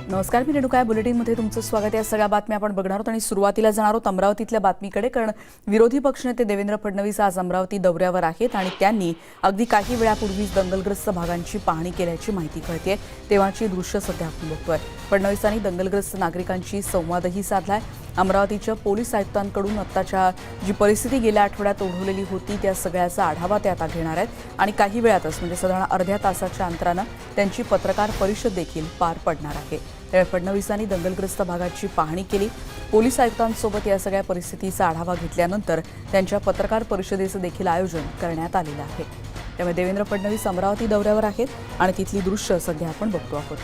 नमस्कार, मी रेणुका बुलेटिनमध्ये तुमचं स्वागत आहे। सगळ्या बातम्या आपण बघणार आहोत आणि सुरुवातीला जाणार आहोत अमरावतीतल्या बातमीकडे, कारण विरोधी पक्षनेते देवेंद्र फडणवीस आज अमरावती दौऱ्यावर आहेत आणि त्यांनी अगदी काही वेळापूर्वीच दंगलग्रस्त भागांची पाहणी केल्याची माहिती कळते। तेव्हाची दृश्य सध्या आपण बघतोय। फडणवीसांनी दंगलग्रस्त नागरिकांशी संवादही साधलाय। अमरावतीच्या पोलीस आयुक्तांकडून आत्ताच्या जी परिस्थिती गेल्या आठवड्यात ओढवलेली होती त्या सगळ्याचा आढावा ते आता घेणार आहेत आणि काही वेळातच म्हणजे साधारण अर्ध्या तासाच्या अंतरानं त्यांची पत्रकार परिषद देखील पार पडणार आहे। त्यामुळे फडणवीसांनी दंगलग्रस्त भागाची पाहणी केली। पोलीस आयुक्तांसोबत या सगळ्या परिस्थितीचा आढावा घेतल्यानंतर त्यांच्या पत्रकार परिषदेचं देखील आयोजन करण्यात आलेलं आहे। त्यामुळे देवेंद्र फडणवीस अमरावती दौऱ्यावर आहेत आणि तिथली दृश्य सध्या आपण बघतो आहोत।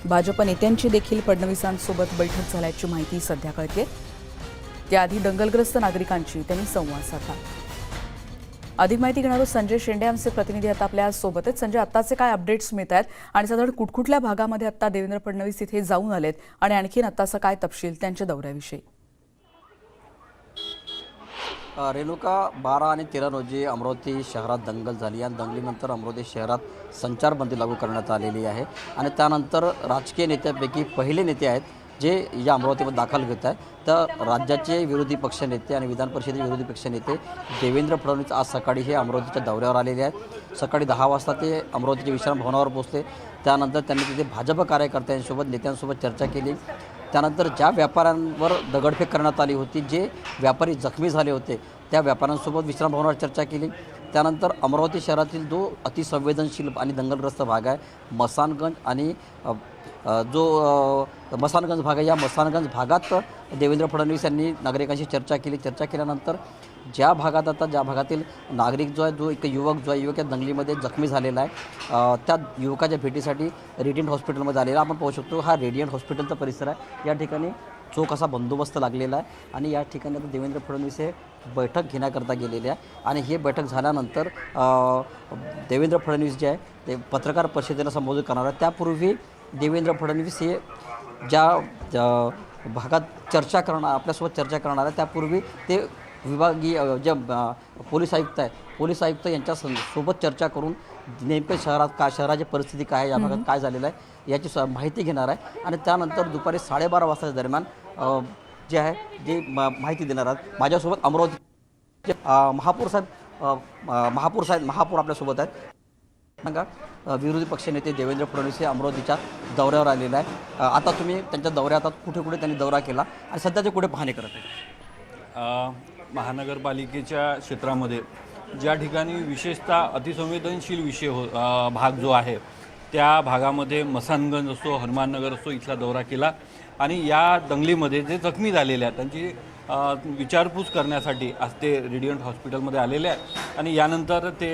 भाजप नेत्यांची देखील फडणवीसांसोबत बैठक झाल्याची माहिती सध्या कळते। त्याआधी दंगलग्रस्त नागरिकांची त्यांनी संवाद साधला। अधिक माहिती घेणार संजय शेंडे आमचे प्रतिनिधी आता आपल्या सोबत आहेत। संजय, आत्ताचे काय अपडेट्स मिळत आहेत आणि साधारण कुठकुठल्या भागामध्ये आता देवेंद्र फडणवीस इथे जाऊन आलेत आणि आणखीन आत्ताचा काय तपशील त्यांच्या दौऱ्याविषयी? रेणुका, 12 आणि 13 रोजी अमरावती शहरात दंगल झाली आणि दंगलीनंतर अमरावती शहरात संचारबंदी लागू करण्यात आलेली आहे आणि त्यानंतर राजकीय नेत्यापैकी पहिले नेते आहेत जे या अमरावतीमध्ये दाखल घेत आहेत। तर राज्याचे विरोधी पक्षनेते आणि विधान परिषदेचे विरोधी पक्षनेते देवेंद्र फडणवीस आज सकाळी हे अमरावतीच्या दौऱ्यावर आलेले आहेत। सकाळी 10 वाजता ते अमरावतीच्या विश्राम भवनावर पोहोचले। त्यानंतर त्यांनी तिथे भाजप कार्यकर्त्यांसोबत नेत्यांसोबत चर्चा केली। त्यानंतर ज्या व्यापाऱ्यांवर दगडफेक करण्यात आली होती, जे व्यापारी जखमी झाले होते, त्या व्यापाऱ्यांसोबत विश्राम भवनावर चर्चा केली। त्यानंतर अमरावती शहरातील जो अतिसंवेदनशील आणि दंगलग्रस्त भाग आहे मसानगंज आणि जो मसानगंज भाग आहे, या मसानगंज भागात देवेंद्र फडणवीस यांनी नागरिकांशी चर्चा केली। चर्चा केल्यानंतर ज्या भागातील नागरिक जो आहे, जो एक युवक या दंगलीमध्ये जखमी झालेला आहे, त्या युवकाच्या भेटीसाठी रेडियंट हॉस्पिटलमध्ये आलेला आपण पाहू शकतो। हा रेडियंट हॉस्पिटलचा परिसर आहे। या ठिकाणी चोख असा बंदोबस्त लागलेला आहे आणि या ठिकाणी आता देवेंद्र फडणवीस हे बैठक घेण्याकरता गेलेले आहे आणि हे बैठक झाल्यानंतर देवेंद्र फडणवीस जे आहे ते पत्रकार परिषदेला संबोधित करणार आहे। त्यापूर्वी देवेंद्र फडणवीस हे ज्या भागात आपल्यासोबत चर्चा करणार आहे, त्यापूर्वी ते विभागीय जे पोलीस आयुक्त यांच्या सोबत चर्चा करून नेमकं शहराची परिस्थिती काय आहे, या भागात काय झालेलं आहे याची माहिती घेणार आहे आणि त्यानंतर दुपारी 12:30 वाजताच्या दरम्यान जे आहे जे माहिती देणार आहेत। माझ्यासोबत अमरावती महापौर आपल्यासोबत आहेत। सांगा, विरोधी पक्षनेते देवेंद्र फडणवीस हे अमरावतीच्या दौऱ्यावर आलेले आहे। आता तुम्ही त्यांच्या दौऱ्यात कुठे त्यांनी दौरा केला आणि सध्या ते कुठे पाहणी करत आहेत? महानगरपालिकेच्या क्षेत्रामध्ये ज्या ठिकाणी विशेषतः अतिसंवेदनशील भाग जो आहे त्या भागामध्ये मसानगंज असो, हनुमाननगर असो, इथला दौरा केला आणि या दंगलीमध्ये जे जखमी झालेले आहेत त्यांची विचारपूस करण्यासाठी आज ते रेडियंट हॉस्पिटलमध्ये आलेले आहेत आणि यानंतर ते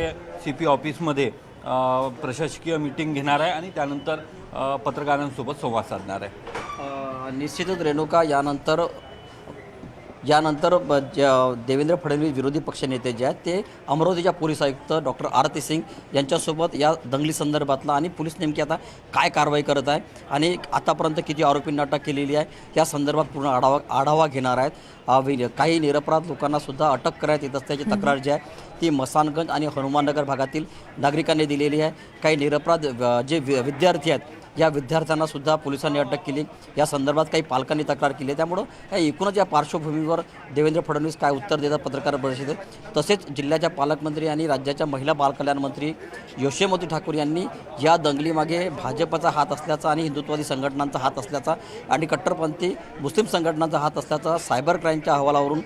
CP ऑफिसमध्ये प्रशासकीय मीटिंग घेणार आहे आणि त्यानंतर पत्रकारांसोबत संवाद साधणार आहे। निश्चितच रेणुका, यानंतर देवेंद्र फडणवीस विरोधी पक्षनेते जे आहेत ते अमरावतीच्या पोलीस आयुक्त डॉक्टर आरती सिंग यांच्यासोबत या दंगली संदर्भातला आणि पोलीस नेमकी आता काय कारवाई करत आहे आणि आतापर्यंत किती आरोपींना अटक केलेली आहे या संदर्भात पूर्ण आढावा घेणार आहेत। काही निरपराध लोकांनासुद्धा अटक करण्यात येत असल्याची तक्रार जी आहे ती मसानगंज आणि हनुमाननगर भागातील नागरिकांनी दिलेली आहे। काही निरपराध जे विद्यार्थी आहेत या विद्यार्थ्यांनासुद्धा पोलिसांनी अटक केली। या संदर्भात काही पालकांनी तक्रार केली आहे। त्यामुळं एकूणच या पार्श्वभूमीवर देवेंद्र फडणवीस काय उत्तर देतात पत्रकार परिषदेत, तसेच जिल्ह्याच्या पालकमंत्री आणि राज्याच्या महिला बालकल्याण मंत्री यशोमती ठाकूर यांनी या दंगलीमागे भाजपचा हात असल्याचा आणि हिंदुत्ववादी संघटनांचा हात असल्याचा आणि कट्टरपंथी मुस्लिम संघटनांचा हात असल्याचा सायबर क्राईमच्या अहवालावरून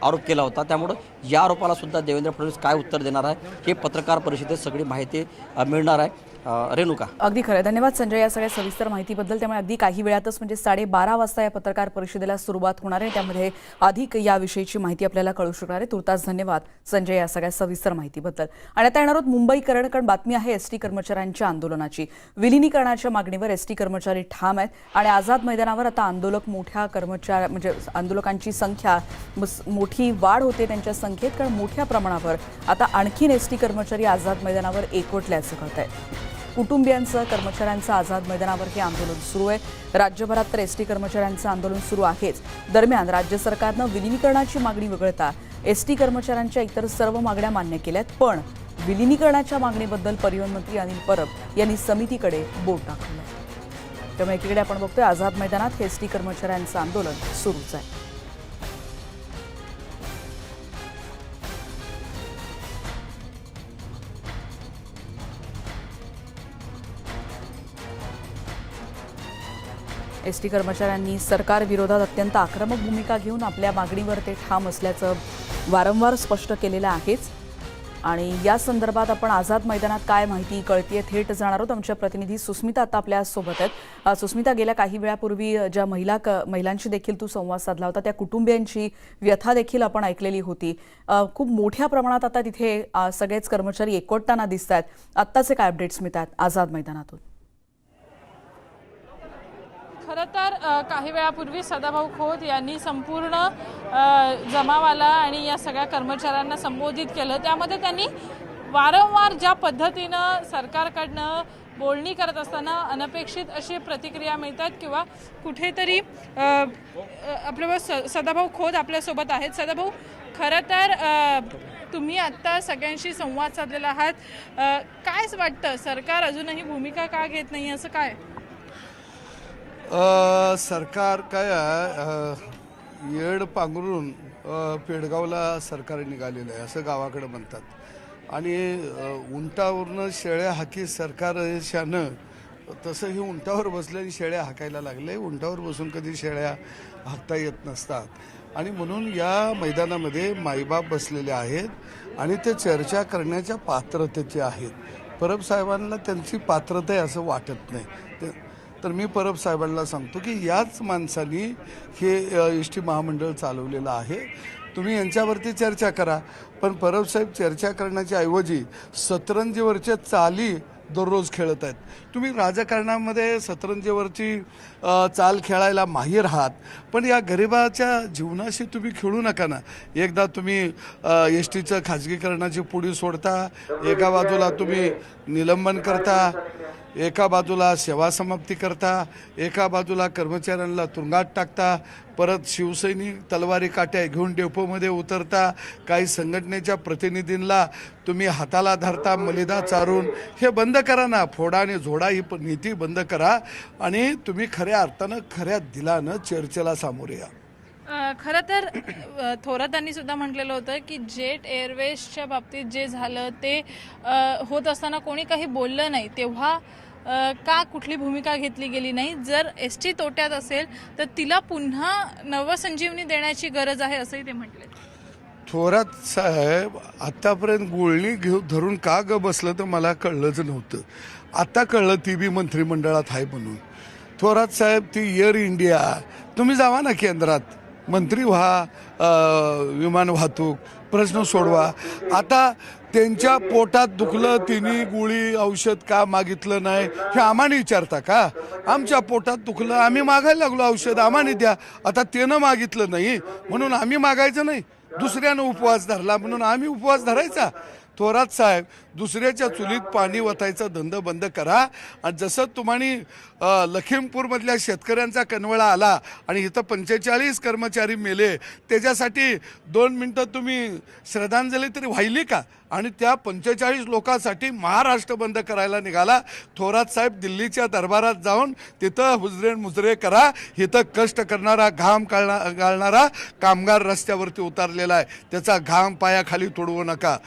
आरोप केला होता। त्यामुळं या आरोपालासुद्धा देवेंद्र फडणवीस काय उत्तर देणार आहे हे पत्रकार परिषदेत सगळी माहिती मिळणार आहे। रेणुका, अगदी खरं, धन्यवाद संजय या सगळ्या सविस्तर माहितीबद्दल। त्यामुळे अगदी काही वेळातच म्हणजे 12:30 वाजता या पत्रकार परिषदेला सुरुवात होणार आहे। त्यामध्ये अधिक याविषयीची माहिती आपल्याला कळू शकणार आहे। तुर्तास धन्यवाद संजय या सगळ्या सविस्तर माहितीबद्दल। आणि आता येणार आहोत मुंबईकडे, कारण बातमी आहे एसटी कर्मचाऱ्यांच्या आंदोलनाची। विलिनीकरणाच्या मागणीवर एसटी कर्मचारी ठाम आहेत आणि आझाद मैदानावर आता आंदोलकांची संख्या मोठी वाढ होते त्यांच्या संख्येत, कारण मोठ्या प्रमाणावर आता आणखीन एसटी कर्मचारी आझाद मैदानावर एकवटल्याचं कळत आहे। कुटुंबियांचं कर्मचाऱ्यांचं आझाद मैदानावर हे आंदोलन सुरू आहे। राज्यभरात तर एसटी कर्मचाऱ्यांचं आंदोलन सुरू आहेच। दरम्यान राज्य सरकारनं विलिनीकरणाची मागणी वगळता एसटी कर्मचाऱ्यांच्या इतर सर्व मागण्या मान्य केल्यात, पण विलिनीकरणाच्या मागणीबद्दल परिवहन मंत्री अनिल परब यांनी समितीकडे बोट दाखवलं। त्यामुळे एकीकडे आपण बघतोय आझाद मैदानात एसटी कर्मचाऱ्यांचं आंदोलन सुरूच आहे. एसटी कर्मचाऱ्यांनी सरकार विरोधात अत्यंत आक्रमक भूमिका घेऊन आपल्या मागणीवर ते ठाम असल्याचं वारंवार स्पष्ट केलेलं आहेच. आणि या संदर्भात आपण आझाद मैदानात काय माहिती कळतीये थेट जाणार आहोत. आमच्या प्रतिनिधी सुस्मिता आता आपल्या सोबत आहेत. सुस्मिता, गेल्या काही वेळापूर्वी ज्या महिलांशी देखील तू संवाद साधला होता, त्या कुटुंबियांची व्यथा देखील आपण ऐकलेली होती. खूप मोठ्या प्रमाणात आता तिथे सगळेच कर्मचारी एकवटताना दिसत आहेत. आत्ताचे काय अपडेट्स मिळतात आझाद मैदानातून? खरं तर काही वेळापूर्वी सदाभाऊ खोत यांनी संपूर्ण जमावाला आणि या सगळ्या कर्मचाऱ्यांना संबोधित केलं. त्यामध्ये त्यांनी वारंवार ज्या पद्धतीनं सरकारकडनं बोलणी करत असताना अनपेक्षित अशी प्रतिक्रिया मिळतात किंवा कुठेतरी आपल्याबरोबर सदाभाऊ खोत आपल्यासोबत आहेत. सदाभाऊ, खरं तर तुम्ही आत्ता सगळ्यांशी संवाद साधलेला आहात. काय वाटतं, सरकार अजूनही भूमिका का घेत नाही, असं काय? सरकार काय येड पांघरून पेडगावला सरकार निघालेलं आहे असं गावाकडे म्हणतात. आणि उंटावरनं शेळ्या हाकी सरकार शानं, तसं हे उंटावर बसल्याने शेळ्या हाकायला लागले. उंटावर बसून कधी शेळ्या हाकता येत नसतात. आणि म्हणून या मैदानामध्ये माईबाप बसलेले आहेत आणि ते चर्चा करण्याच्या पात्रतेचे आहेत. परब साहेबांना त्यांची पात्रता आहे असं वाटत नाही. तर मी परब साहेबांना सांगतो की याच माणसांनी हे एस टी महामंडळ चालवलेलं आहे. तुम्ही यांच्यावरती चर्चा करा, पण परब साहेब चर्चा करण्याच्या ऐवजी सतरंजीवरच्या चाली दररोज खेळत आहेत. तुम्ही राजकारणामध्ये सतरंजीवरची चाल खेळायला माहीर आहात, पण या गरिबाच्या जीवनाशी तुम्ही खेळू नका ना. एकदा तुम्ही एस टीचं खाजगीकरणाची पुडी सोडता, एका बाजूला तुम्ही निलंबन करता, एका बाजूला सेवा समाप्ती करता, एका बाजूला कर्मचाऱ्यांना तुरुंगात टाकता, परत शिवसैनिक तलवारी काट्या घेऊन डेपोमध्ये उतरता, काही संघटनेच्या प्रतिनिधींना तुम्ही हाताला धरता मलिदा चारून. हे बंद करा ना. फोडा आणि झोडा ही नीती बंद करा आणि तुम्ही खऱ्या अर्थानं खऱ्या दिलानं चर्चेला सामोरे या. खरं तर थोरातांनी सुद्धा म्हटलेलं होतं की जेट एअरवेजच्या बाबतीत जे झालं ते होत असताना कोणी काही बोललं नाही, तेव्हा का कुठली भूमिका घेतली गेली नाही? जर एस टी तोट्यात असेल तर तिला पुन्हा नवसंजीवनी देण्याची गरज आहे, असंही ते म्हटले. थोरात साहेब आत्तापर्यंत गुळणी धरून का ग बसलं तर मला कळलंच नव्हतं. आता कळलं ती बी मंत्रिमंडळात आहे म्हणून. थोरात साहेब, ती एअर इंडिया, तुम्ही जावा ना केंद्रात, मंत्री व्हा, विमान वाहतूक प्रश्न सोडवा. आता त्यांच्या पोटात दुखलं, तिन्ही गोळी औषध का मागितलं नाही हे आम्हाला विचारता का? आमच्या पोटात दुखलं, आम्ही मागायला लागलो औषध, आम्हाला द्या. आता त्यानं मागितलं नाही म्हणून आम्ही मागायचं नाही, दुसऱ्यानं उपवास धरला म्हणून आम्ही उपवास धरायचा? थोरात साहेब, दुसऱ्याच्या चुलीत पाणी वतायचा धंदा बंद करा. आणि जसं तुम्हानी लखीमपूरमधल्या शेतकऱ्यांचा कनवळा आला आणि इथं 45 कर्मचारी मेले, त्याच्यासाठी 2 मिनटं तुम्ही श्रद्धांजली तरी व्हायली का? आणि त्या 45 लोकांसाठी महाराष्ट्र बंद करायला निघाला. थोरात साहेब, दिल्लीच्या दरबारात जाऊन तिथं हुजरे मुजरे करा. इथं कष्ट करणारा, घाम गाळणारा कामगार रस्त्यावरती उतरलेला आहे, त्याचा घाम पायाखाली तुडवू नका.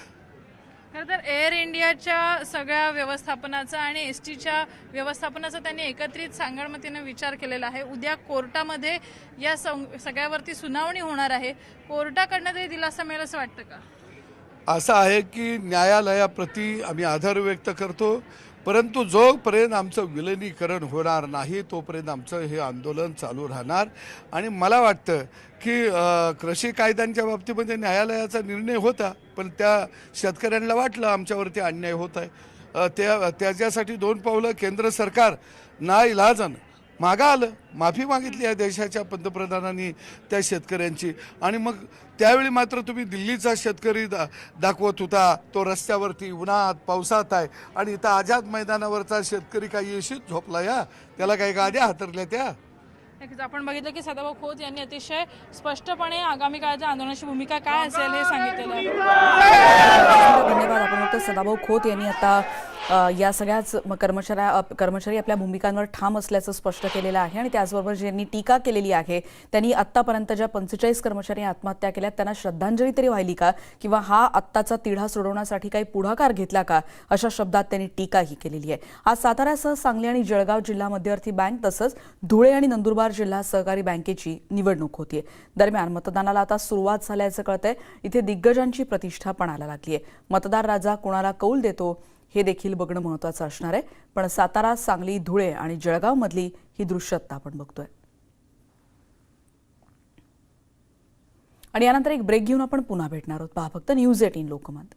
खरं तर एअर इंडियाच्या सगळ्या व्यवस्थापनाचा आणि एस टीच्या व्यवस्थापनाचा त्यांनी एकत्रित सांगडमतीनं विचार केलेला आहे. उद्या कोर्टामध्ये या सगळ्यावरती सुनावणी होणार आहे. कोर्टाकडनं तरी दिलासा मिळेल असं वाटतं का? असं आहे की न्यायालयाप्रती आम्ही आदर व्यक्त करतो, परंतु जोपर्यंत आमचं विलिनीकरण होणार नाही तोपर्यंत आमचं हे आंदोलन चालू राहणार. आणि मला वाटतं की कृषी कायद्यांच्या बाबतीमध्ये न्यायालयाचा निर्णय होता, पण त्या शेतकऱ्यांना वाटलं आमच्यावरती अन्याय होत आहे. त्याच्यासाठी 2 पावलं केंद्र सरकार नाइलाजानं मागं आलं, माफी मागितली या देशाच्या पंतप्रधानांनी त्या शेतकऱ्यांची. आणि मग त्यावेळी मात्र तुम्ही दिल्लीचा शेतकरी दाखवत होता, तो रस्त्यावरती उन्हात पावसात आहे, आणि इथं आझाद मैदानावरचा शेतकरी काही येशीत झोपला या, त्याला काही गाड्या हातरल्या त्या. आपण बघितलं की सदाभाऊ खोत यांनी अतिशय स्पष्टपणे आगामी काळाच्या आंदोलनाची भूमिका काय असेल हे सांगितलेलं आहे. धन्यवाद. आपण बघतो सदाभाऊ खोत यांनी आता या सगळ्याच कर्मचारी आपल्या भूमिकांवर ठाम असल्याचं स्पष्ट केलेलं आहे आणि त्याचबरोबर ज्यांनी टीका केलेली आहे त्यांनी आत्तापर्यंत ज्या 45 कर्मचारी आत्महत्या केल्या त्यांना श्रद्धांजली तरी वाहिली का किंवा हा आत्ताचा तिढा सोडवण्यासाठी काही पुढाकार घेतला का अशा शब्दात त्यांनी टीकाही केलेली आहे. आज साताऱ्यासह सांगली आणि जळगाव जिल्हा मध्यवर्ती बँक तसंच धुळे आणि नंदुरबार जिल्हा सहकारी बँकेची निवडणूक होतीये. दरम्यान मतदानाला आता सुरुवात झाल्याचं कळतंय. इथे दिग्गजांची प्रतिष्ठा पणाला लागली आहे. मतदार राजा कोणाला कौल देतो हे देखील बघणं महत्त्वाचं असणार आहे. पण सातारा, सांगली, धुळे आणि जळगाव मधली ही दृश्य आता आपण बघतोय. आणि यानंतर एक ब्रेक घेऊन आपण पुन्हा भेटणार आहोत. पहा फक्त न्यूज 18 लोकमत.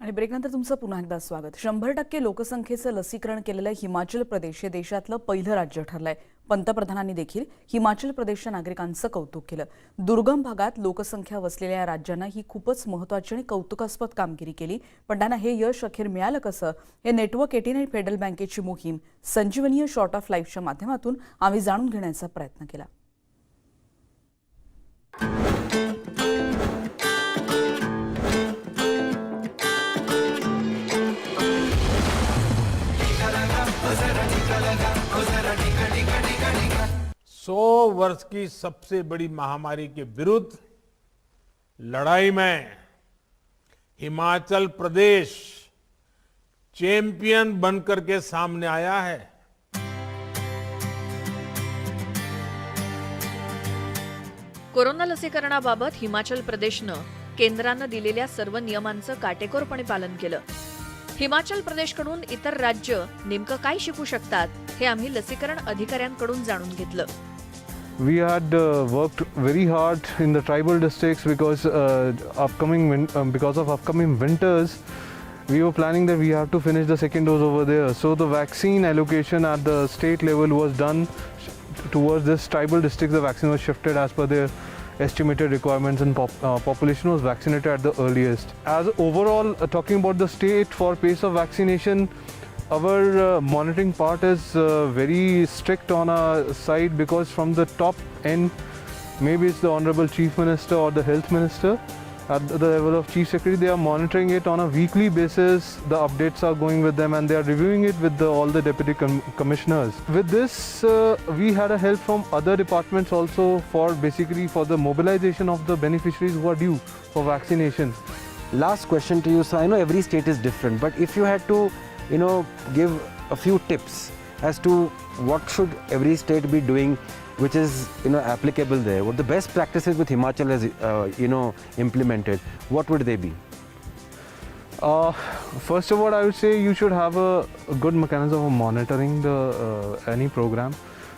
आणि ब्रेकनंतर तुमचं पुन्हा एकदा स्वागत. 100% लोकसंख्येचं लसीकरण केलेलं हिमाचल प्रदेश हे देशातलं पहिलं राज्य ठरलंय. पंतप्रधानांनी देखील हिमाचल प्रदेशच्या नागरिकांचं कौतुक केलं. दुर्गम भागात लोकसंख्या वसलेल्या या राज्यांना ही खूपच महत्त्वाची आणि कौतुकास्पद कामगिरी केली. पण त्यांना हे यश अखेर मिळालं कसं हे नेटवर्क 18 आणि फेडरल बँकेची मोहीम संजीवनीय शॉर्ट ऑफ लाईफच्या माध्यमातून आम्ही जाणून घेण्याचा प्रयत्न केला. सौ वर्ष की सबसे बड़ी महामारी के विरुद्ध लड़ाई में हिमाचल प्रदेश चैंपियन बनकर के सामने आया है. कोरोना लसीकरणाबाबत हिमाचल प्रदेशनं केंद्रानं दिलेल्या सर्व नियमांचं काटेकोरपणे पालन केलं. हिमाचल प्रदेशकडून इतर राज्य नेमकं काय शिकू शकतात हे आम्ही लसीकरण अधिकाऱ्यांकडून जाणून घेतलं. We had worked very hard in the tribal districts because of upcoming winters. We were planning that we have to finish the second dose over there. So the vaccine allocation at the state level was done towards this tribal district. The vaccine was shifted as per their estimated requirements and population was vaccinated at the earliest. As overall, talking about the state for pace of vaccination, our monitoring part is very strict on our side because from the top end, maybe it's the Honorable Chief Minister or the Health Minister, at the level of Chief Secretary, they are monitoring it on a weekly basis. The updates are going with them and they are reviewing it with all the Deputy Commissioners. With this, we had a help from other departments also for basically for the mobilization of the beneficiaries who are due for vaccination. Last question to you, sir. I know every state is different, but if you had to, give a few tips as to what should every state be doing, which is, applicable there, what the best practices with Himachal has, implemented, what would they be? First of all, I would say you should have a good mechanism of monitoring the any program.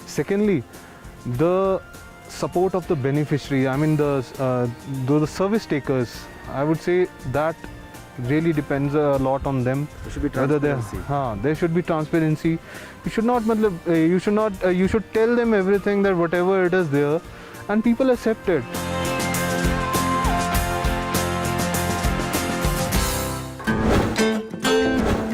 Secondly, the support of the beneficiary. I mean the service takers. I would say that really depends a lot on them. There should be Whether transparency. there should be transparency. You should tell them everything, that whatever it is there, and people accept it.